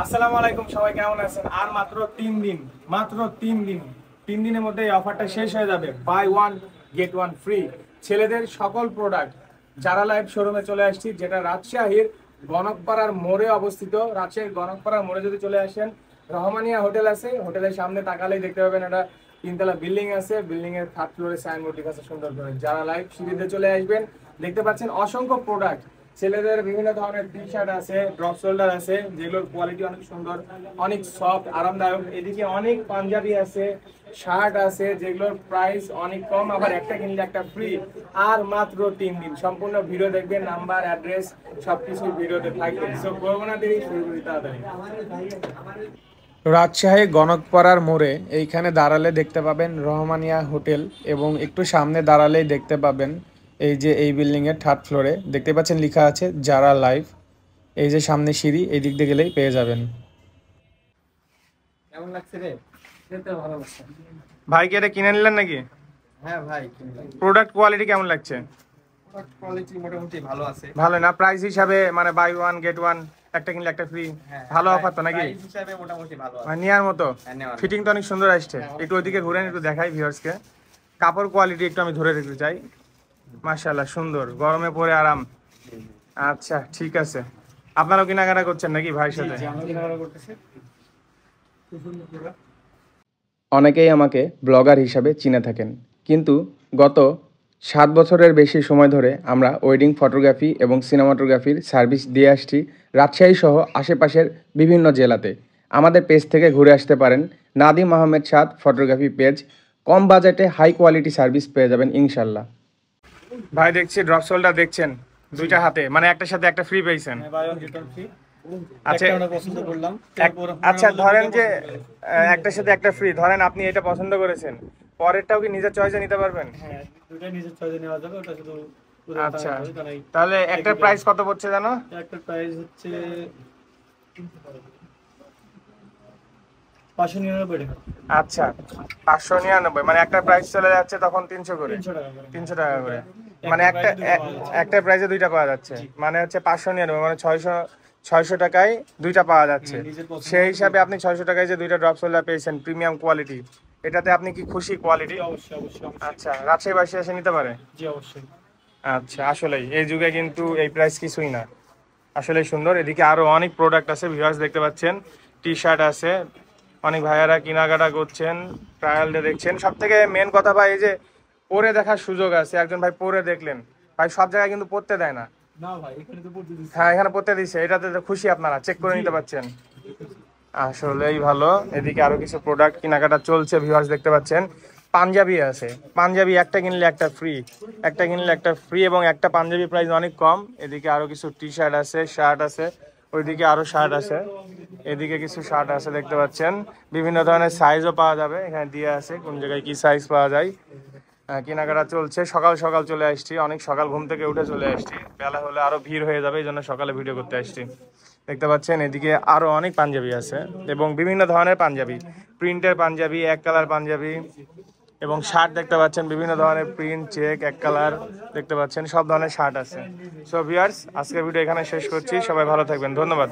আসসালামু আলাইকুম, সবাই কেমন আছেন? আর মাত্র 3 দিন, মাত্র 3 দিন, 3 দিনের মধ্যে এই অফারটা শেষ হয়ে যাবে। Buy one get one free. ছেলেদের সকল প্রোডাক্ট যারা লাইভ শোরুমে চলে আসছি, যেটা রাজশাহীর গণকপাড়ার মোড়ে অবস্থিত। রাজশাহীর গণকপাড়ার মোড়ে যদি চলে আসেন, রহমানিয়া হোটেল আছে, হোটেলের সামনে তাকালেই দেখতে পাবেন একটা 3 তলা বিল্ডিং আছে। বিল্ডিং এর 3rd ফ্লোরে সাইনবোর্ড লেখা আছে সুন্দর করে। যারা লাইভ সিঁড়িতে চলে আসবেন, দেখতে পাচ্ছেন অসংখ্য প্রোডাক্ট। ছেলেদের বিভিন্ন ধরনের টি শার্ট আছে, ড্রপ শোল্ডার আছে, যেগুলোর কোয়ালিটি অনেক সুন্দর, অনেক সফট, আরামদায়ক। এদিকে অনেক পাঞ্জাবি আছে, শার্ট আছে, যেগুলোর প্রাইস অনেক কম, আবার একটা কিনলে একটা ফ্রি। আর মাত্র 3 দিন। সম্পূর্ণ ভিডিও দেখবেন, নাম্বার, অ্যাড্রেস সবকিছু ভিডিওতে থাকবে। সো করবো না দেরি, শুরু করি তাড়াতাড়ি। রাজশাহী গণকপাড়ার মোড়ে এইখানে দাঁড়ালে দেখতে পাবেন রহমানিয়া হোটেল, এবং একটু সামনে দাঁড়ালেই দেখতে পাবেন এই যে এই বিল্ডিং এর 3rd ফ্লোরে দেখতে পাচ্ছেন লেখা আছে যারা লাইভ। এই যে সামনে সিঁড়ি, এই দিক দিয়ে গেলেই পেয়ে যাবেন। কেমন লাগছে রে? খেতে ভালো লাগছে। ভাই কি এটা কিনে নিলেন নাকি? হ্যাঁ ভাই কিনলাম। প্রোডাক্ট কোয়ালিটি কেমন লাগছে? কোয়ালিটি মোটামুটি ভালো আছে। ভালো না? প্রাইস হিসাবে মানে বাই ওয়ান গেট ওয়ান, একটা কিনলে একটা ফ্রি, ভালো অফার তো নাকি? প্রাইস হিসাবে মোটামুটি ভালো আছে। মানে নেওয়ার মতো। হ্যাঁ, নেওয়ার মতো। ফিটিং তো অনেক সুন্দর আসছে। একটু ওইদিকে ঘুরেন, একটু দেখাই ভিউয়ার্সকে। কাপড় কোয়ালিটি একটু আমি ধরে রাখতে চাই। মাশাআল্লাহ, সুন্দর, গরমে পরে আরাম। আচ্ছা ঠিক আছে, আপনারাও কেনাকাটা করছেন নাকি ভাইয়ের সাথে? জি, আমরা কেনাকাটা করতেছি। অনেকেই আমাকে ব্লগার হিসাবে চিনে থাকেন, কিন্তু গত 7 বছরের বেশি সময় ধরে আমরা ওয়েডিং ফটোগ্রাফি এবং সিনেমাটোগ্রাফির সার্ভিস দিয়ে আসছি রাজশাহী সহ আশেপাশের বিভিন্ন জেলাতে। আমাদের পেজ থেকে ঘুরে আসতে পারেন, নাদিম আহমেদ সাদ ফটোগ্রাফি পেজ। কম বাজেটে হাই কোয়ালিটি সার্ভিস পেয়ে যাবেন ইনশাল্লাহ। ভাই দেখছি ড্রপ শোল্ডার দেখছেন দুইটা হাতে, মানে একটার সাথে একটা ফ্রি পেয়েছেন। Buy one get one free. আচ্ছা একটা আমরা পছন্দ করলাম। আচ্ছা ধরেন যে একটার সাথে একটা ফ্রি, ধরেন আপনি এটা পছন্দ করেছেন, পরেরটাও কি নিজের চয়েসে নিতে পারবেন? হ্যাঁ, দুটো নিজের চয়েসে নেওয়া যাবে, ওটা শুধু আচ্ছা, তাহলে একটা প্রাইস কত পড়ছে জানো? একটা প্রাইস হচ্ছে 599 টাকা। আচ্ছা 599, মানে একটা প্রাইস চলে যাচ্ছে তখন 300 করে, 300 টাকা করে। 300 টাকা করে। মানে একটা প্রাইসে দুইটা পাওয়া যাচ্ছে, মানে হচ্ছে 599, মানে 600 টাকায় দুইটা পাওয়া যাচ্ছে। নিজের পছন্দ সেই হিসাবে আপনি 600 টাকায় যে দুইটা ড্রপ শোল্ডার পেয়েছেন প্রিমিয়াম কোয়ালিটি, এটাতে আপনি কি খুশি কোয়ালিটি? অবশ্যই অবশ্যই অবশ্যই। আচ্ছা, রাজশাহীবাসী এসে নিতে পারে? জি অবশ্যই। আচ্ছা, আসলেই এই যুগে কিন্তু এই প্রাইস কিছুই না, আসলেই সুন্দর। এদিকে আরো অনেক প্রোডাক্ট আছে, ভিউয়ার্স দেখতে পাচ্ছেন, টি শার্ট আছে, অনেক ভাইয়ারা কেনাকাটা করছেন, ট্রায়াল ডে দেখছেন। সব থেকে মেন কথা ভাই, এই যে পরে দেখার সুযোগ আছে, একজন ভাই পরে দেখলেন, ভাই সব জায়গায় কিন্তু পড়তে দেয় না। না ভাই, এখানে তো পড়তে দিচ্ছি। হ্যাঁ, এখানে পড়তে দিচ্ছে, এটাতে তো খুশি, আপনারা চেক করে নিতে পারছেন, আসলেই ভালো। এদিকে আরো কিছু প্রোডাক্ট কেনাকাটা চলছে, ভিউয়ার্স দেখতে পাচ্ছেন। পাঞ্জাবি আছে, পাঞ্জাবি একটা কিনলে একটা ফ্রি, একটা কিনলে একটা ফ্রি, এবং একটা পাঞ্জাবি প্রাইস অনেক কম। এদিকে আরো কিছু টি শার্ট আছে, শার্ট আছে, ওইদিকে আরো শার্ট আছে, এদিকে কিছু শার্ট আছে দেখতে পাচ্ছেন। বিভিন্ন ধরনের সাইজও পাওয়া যাবে, এখানে দিয়ে আছে কোন জায়গায় কি সাইজ পাওয়া যায়। কেনাকাটা চলছে, সকাল সকাল চলে আসছি, অনেক সকাল ঘুম থেকে উঠে চলে আসছি, বেলা হলে আরো ভিড় হয়ে যাবে, এই জন্য সকালে ভিডিও করতে আসছি। দেখতে পাচ্ছেন এদিকে আরো অনেক পাঞ্জাবি আছে, এবং বিভিন্ন ধরনের পাঞ্জাবি, প্রিন্টের পাঞ্জাবি, এক কালার পাঞ্জাবি, এবং শার্ট দেখতে পাচ্ছেন, বিভিন্ন ধরনের প্রিন্ট, চেক, এক কালার দেখতে পাচ্ছেন, সব ধরনের শার্ট আছে। সো ভিউয়ার্স, আজকের ভিডিও এখানে শেষ করছি, সবাই ভালো থাকবেন, ধন্যবাদ।